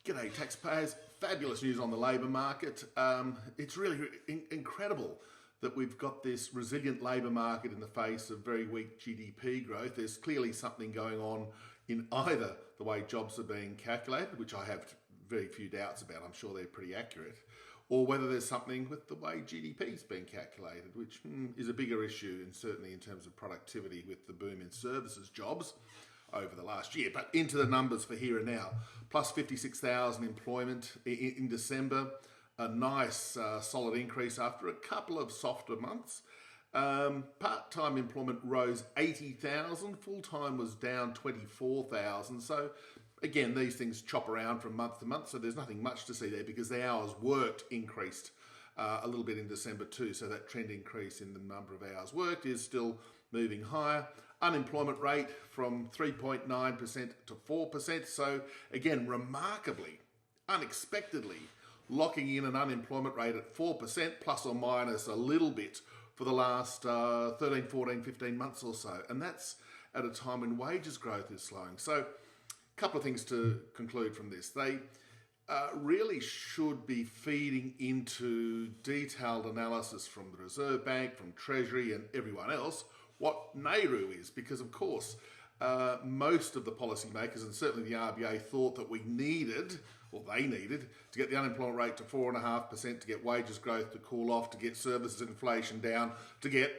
G'day taxpayers, fabulous news on the labour market. It's really incredible that we've got this resilient labour market in the face of very weak GDP growth. There's clearly something going on in either the way jobs are being calculated, which I have very few doubts about, I'm sure they're pretty accurate, or whether there's something with the way GDP is being calculated, which is a bigger issue, and certainly in terms of productivity with the boom in services jobs over the last year. But into the numbers for here and now. Plus 56,000 employment in December. A nice solid increase after a couple of softer months. Part-time employment rose 80,000. Full-time was down 24,000. So again, these things chop around from month to month. So there's nothing much to see there because the hours worked increased a little bit in December too. So that trend increase in the number of hours worked is still moving higher. Unemployment rate from 3.9% to 4%. So again, remarkably, unexpectedly, locking in an unemployment rate at 4%, plus or minus a little bit for the last 13, 14, 15 months or so. And that's at a time when wages growth is slowing. So a couple of things to conclude from this. They really should be feeding into detailed analysis from the Reserve Bank, from Treasury and everyone else, what NAIRU is, because of course most of the policymakers and certainly the RBA thought that we needed, or they needed, to get the unemployment rate to 4.5%, to get wages growth to cool off, to get services inflation down, to get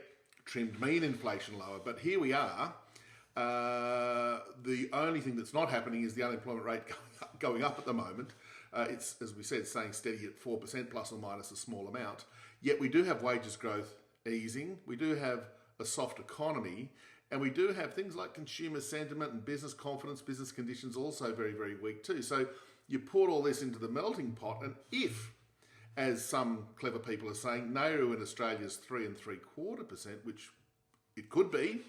trimmed mean inflation lower. But here we are. The only thing that's not happening is the unemployment rate going up at the moment. It's, as we said, staying steady at 4% plus or minus a small amount. Yet we do have wages growth easing. We do have a soft economy, and we do have things like consumer sentiment and business confidence, business conditions also very, very weak too. So you put all this into the melting pot, and if, as some clever people are saying, NAIRU in Australia is 3.75%, which it could be,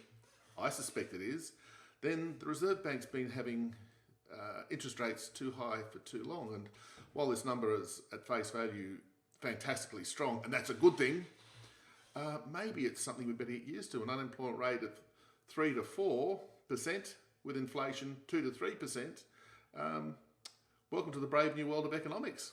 I suspect it is, then the Reserve Bank's been having interest rates too high for too long. And while this number is at face value fantastically strong, and that's a good thing, maybe it's something we better get used to. An unemployment rate of 3 to 4% with inflation 2 to 3%. Welcome to the brave new world of economics.